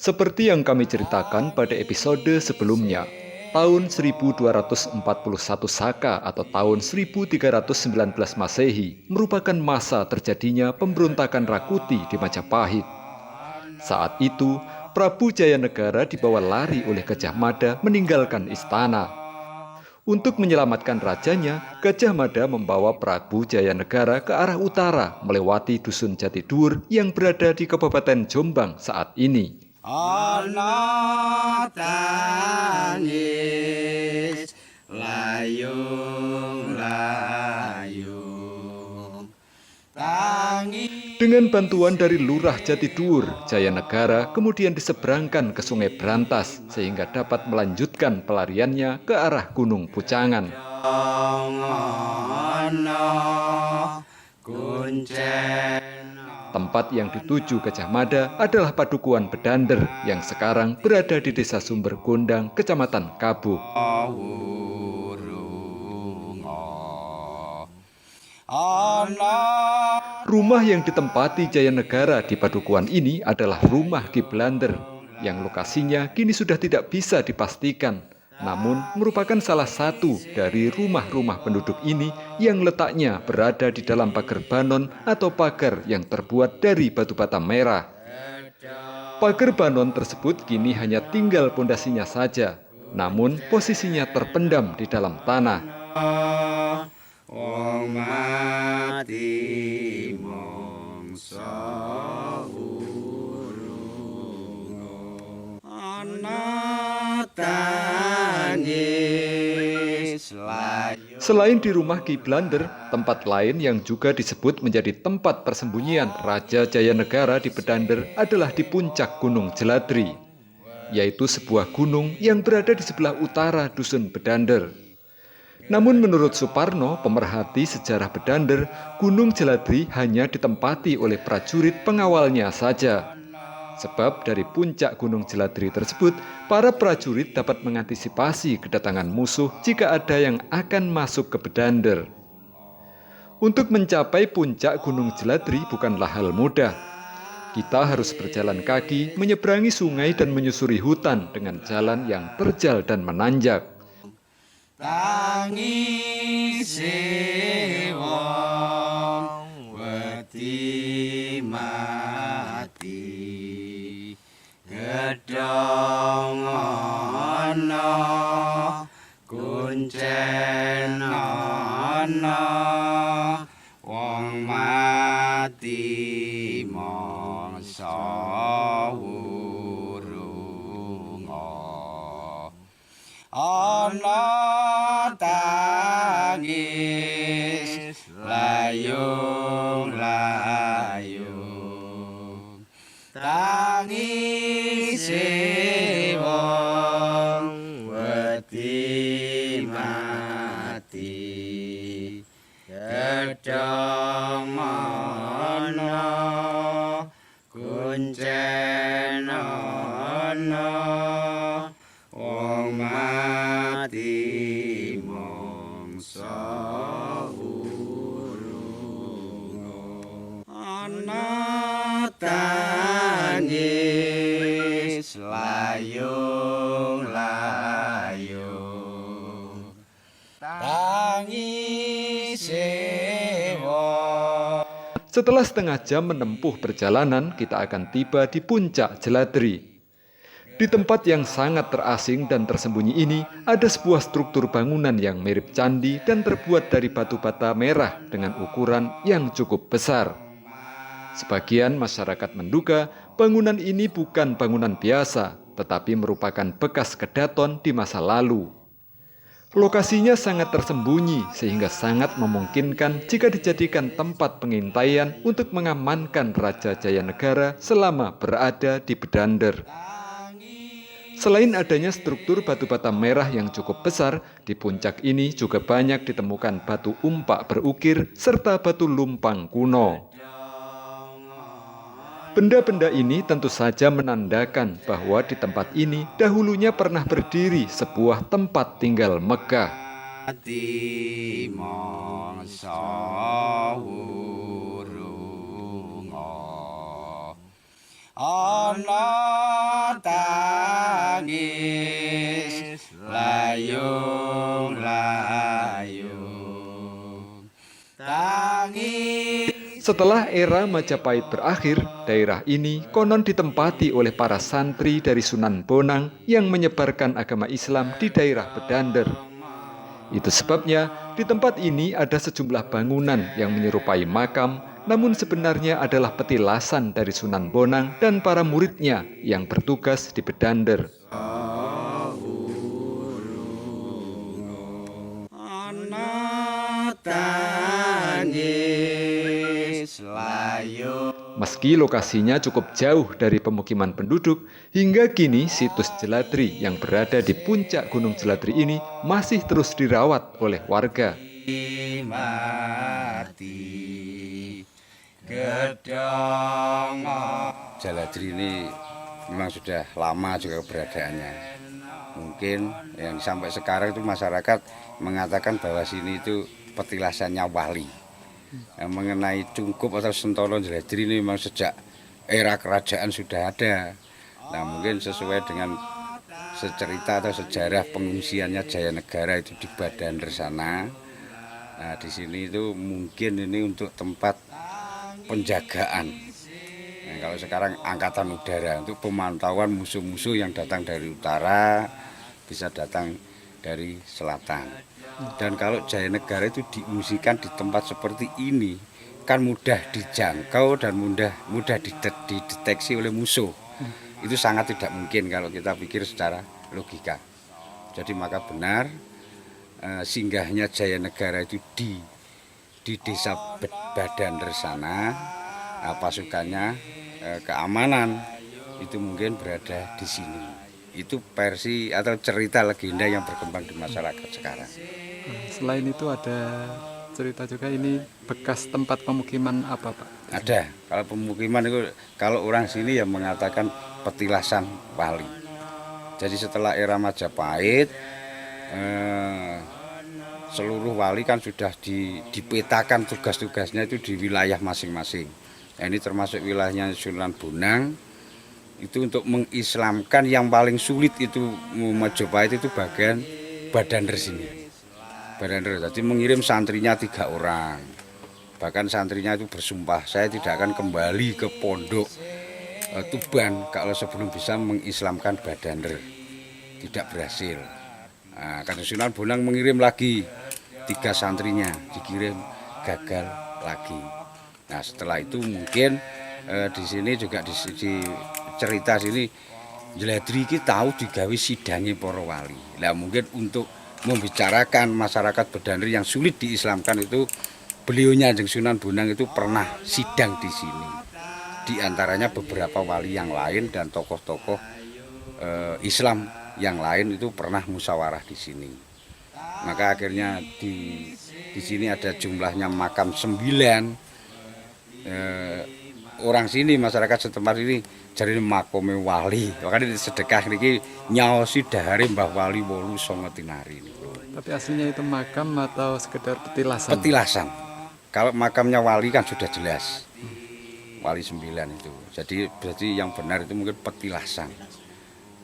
Seperti yang kami ceritakan pada episode sebelumnya, tahun 1241 Saka atau tahun 1319 Masehi merupakan masa terjadinya pemberontakan Rakuti di Majapahit. Saat itu, Prabu Jayanegara dibawa lari oleh Gajah Mada meninggalkan istana. Untuk menyelamatkan rajanya, Gajah Mada membawa Prabu Jayanegara ke arah utara melewati Dusun Jatidur yang berada di Kabupaten Jombang saat ini. Ana tangis layung-layung tangis. Dengan bantuan dari Lurah Jatidur, Jayanegara kemudian diseberangkan ke Sungai Brantas sehingga dapat melanjutkan pelariannya ke arah Gunung Pucangan. Tempat yang dituju Gajah Mada adalah Padukuhan Bedander yang sekarang berada di Desa Sumber Gondang, Kecamatan Kabuh. Rumah yang ditempati Jayanegara di Padukuhan ini adalah rumah Ki Blander, yang lokasinya kini sudah tidak bisa dipastikan, namun merupakan salah satu dari rumah-rumah penduduk ini yang letaknya berada di dalam pagar banon atau pagar yang terbuat dari batu bata merah. Pagar banon tersebut kini hanya tinggal pondasinya saja, namun posisinya terpendam di dalam tanah. Wong mati mongso urung ana tangis layung. Selain di rumah Ki Blander, tempat lain yang juga disebut menjadi tempat persembunyian Raja Jayanegara di Bedander adalah di puncak Gunung Jeladri, yaitu sebuah gunung yang berada di sebelah utara Dusun Bedander. Namun menurut Suparno, pemerhati sejarah Bedander, Gunung Jeladri hanya ditempati oleh prajurit pengawalnya saja. Sebab dari puncak Gunung Jeladri tersebut, para prajurit dapat mengantisipasi kedatangan musuh jika ada yang akan masuk ke Bedander. Untuk mencapai puncak Gunung Jeladri bukanlah hal mudah. Kita harus berjalan kaki, menyeberangi sungai dan menyusuri hutan dengan jalan yang terjal dan menanjak. Tangise wong wedi mati gedhong ana kuncen ana wong mati mongso urung ana tangis layung-layung tangis wong wedi mati gedhong ana kuncen ana wong mati ana tangis layung-layung tangis wong. Setelah setengah jam menempuh perjalanan, kita akan tiba di puncak Jeladri. Di tempat yang sangat terasing dan tersembunyi ini, ada sebuah struktur bangunan yang mirip candi dan terbuat dari batu bata merah dengan ukuran yang cukup besar. Sebagian masyarakat menduga bangunan ini bukan bangunan biasa, tetapi merupakan bekas kedaton di masa lalu. Lokasinya sangat tersembunyi sehingga sangat memungkinkan jika dijadikan tempat pengintaian untuk mengamankan Raja Jayanegara selama berada di Bedander. Selain adanya struktur batu bata merah yang cukup besar, di puncak ini juga banyak ditemukan batu umpak berukir serta batu lumpang kuno. Benda-benda ini tentu saja menandakan bahwa di tempat ini dahulunya pernah berdiri sebuah tempat tinggal megah. Mati mongso urung ana tangis layung-layung tangis. Setelah era Majapahit berakhir, daerah ini konon ditempati oleh para santri dari Sunan Bonang yang menyebarkan agama Islam di daerah Bedander. Itu sebabnya di tempat ini ada sejumlah bangunan yang menyerupai makam, namun sebenarnya adalah petilasan dari Sunan Bonang dan para muridnya yang bertugas di Bedander. Meski lokasinya cukup jauh dari pemukiman penduduk, hingga kini situs Jeladri yang berada di puncak Gunung Jeladri ini masih terus dirawat oleh warga. Jeladri ini memang sudah lama juga keberadaannya. Mungkin yang sampai sekarang itu masyarakat mengatakan bahwa sini itu petilasannya wali. Mengenai Cungkup atau Sentolo Jeladri ini memang sejak era kerajaan sudah ada. Nah, mungkin sesuai dengan secerita atau sejarah pengungsiannya Jayanegara itu di Badander sana. Nah, di sini itu mungkin ini untuk tempat penjagaan. Nah, kalau sekarang angkatan udara untuk pemantauan musuh-musuh yang datang dari utara, bisa datang dari selatan. Dan kalau Jayanegara itu diungsikan di tempat seperti ini, kan mudah dijangkau dan mudah dideteksi oleh musuh. Itu sangat tidak mungkin kalau kita pikir secara logika. Jadi maka benar singgahnya Jayanegara itu di desa Badander sana, pasukannya keamanan itu mungkin berada di sini. Itu versi atau cerita legenda yang berkembang di masyarakat sekarang. Selain itu ada cerita juga ini bekas tempat pemukiman apa, Pak? Ada. Kalau pemukiman itu kalau orang sini yang mengatakan petilasan wali. Jadi setelah era Majapahit seluruh wali kan sudah dipetakan tugas-tugasnya itu di wilayah masing-masing. Nah, ini termasuk wilayahnya Sunan Bonang. Itu untuk mengislamkan yang paling sulit itu Majapahit itu bagian Badander sini. Badander, jadi mengirim santrinya 3 orang. Bahkan santrinya itu bersumpah, saya tidak akan kembali ke pondok Tuban kalau sebelum bisa mengislamkan Badander. Tidak berhasil. Nah, karena Sunan Bonang mengirim lagi 3 santrinya, dikirim gagal lagi. Nah, setelah itu mungkin di sini juga di cerita sini Jeladri iki tahu digawe sidange para wali. Nah, mungkin untuk membicarakan masyarakat Badander yang sulit diislamkan itu beliaunya Kanjeng Sunan Bonang itu pernah sidang di sini. Di antaranya beberapa wali yang lain dan tokoh-tokoh Islam yang lain itu pernah musyawarah di sini. Maka akhirnya di sini ada jumlahnya makam 9. Orang sini masyarakat setempat ini jadi makome wali. Makanya di sedekah niki nyaosi dahare Mbah Wali 8 tinari. Tapi aslinya itu makam atau sekedar petilasan? Petilasan. Kalau makamnya wali kan sudah jelas. Wali 9 itu. Jadi berarti yang benar itu mungkin petilasan.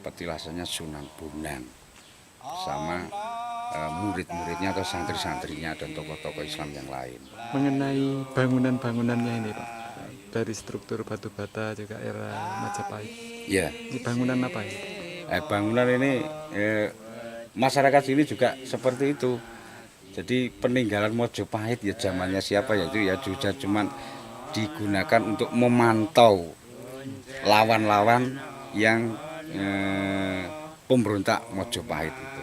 Petilasannya Sunan Bonang sama murid-muridnya atau santri-santrinya dan tokoh-tokoh Islam yang lain. Mengenai bangunan-bangunannya ini, Pak, dari struktur batu bata juga era Majapahit. Ya. Ini bangunan apa ini? Bangunan ini masyarakat sini juga seperti itu. Jadi peninggalan Majapahit ya zamannya siapa ya itu ya juga cuman digunakan untuk memantau lawan-lawan yang pemberontak Majapahit itu.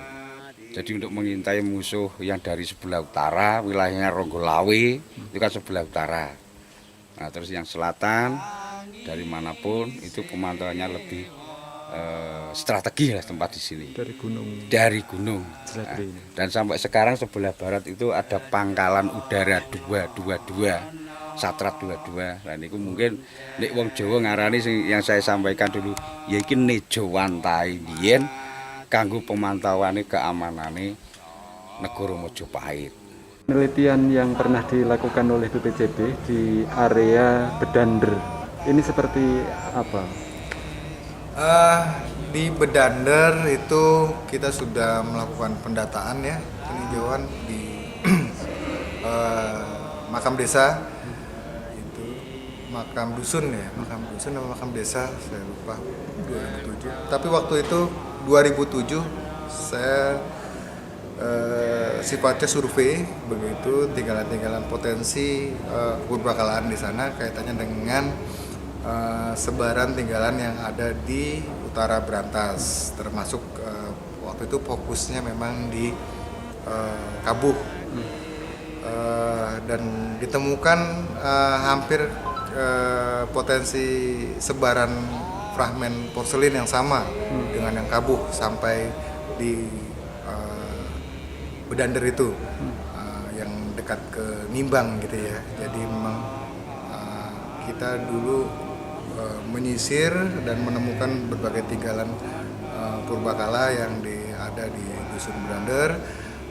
Jadi untuk mengintai musuh yang dari sebelah utara, wilayahnya Ronggolawe itu kan sebelah utara. Nah, terus yang selatan dari manapun itu pemantauannya lebih strategi lah tempat di sini. Dari gunung. Nah, dan sampai sekarang sebelah barat itu ada pangkalan udara 222. Satrat 22. Nah niku mungkin nek wong Jawa ngarani yang saya sampaikan dulu ya iki Nejo Wantai biyen kanggo pemantauane keamanane negara Majapahit. Penelitian yang pernah dilakukan oleh BPJB di area Bedander ini seperti apa? Di Bedander itu kita sudah melakukan pendataan ya, peninjauan di makam desa, itu makam dusun ya, makam dusun atau makam desa saya lupa 2007. Tapi waktu itu 2007 saya sifatnya survei begitu, tinggalan-tinggalan potensi purbakalaan di sana kaitannya dengan sebaran tinggalan yang ada di utara Brantas, termasuk waktu itu fokusnya memang di Kabuh. Dan ditemukan hampir potensi sebaran fragmen porselin yang sama dengan yang Kabuh sampai di Bedander itu, yang dekat ke Nimbang gitu ya. Jadi memang kita dulu menyisir dan menemukan berbagai tinggalan purbakala yang ada di dusun Bedander,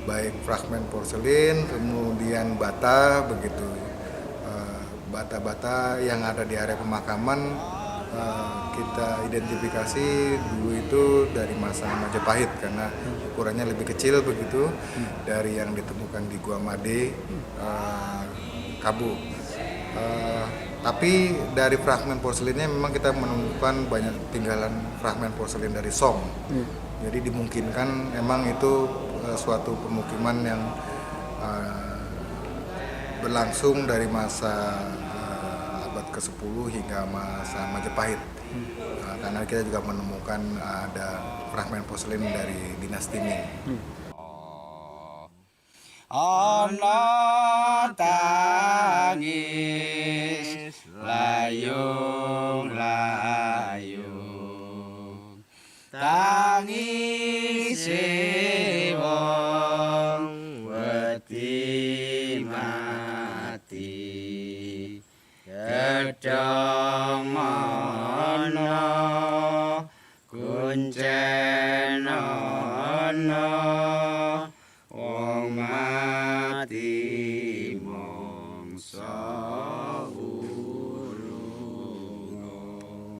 baik fragmen porselin, kemudian bata begitu. Bata-bata yang ada di area pemakaman kita identifikasi dulu itu dari masa Majapahit karena ukurannya lebih kecil begitu dari yang ditemukan di Gua Made, Kabuh. Tapi dari fragmen porselinnya memang kita menemukan banyak tinggalan fragmen porselin dari Song. Jadi dimungkinkan memang itu suatu pemukiman yang berlangsung dari masa abad ke-10 hingga masa Majapahit. Karena kita juga menemukan ada fragmen porselin dari dinasti Ming. Ana tangis layung-layung, tangis wong wedi mati, gedhong ana kuncen ana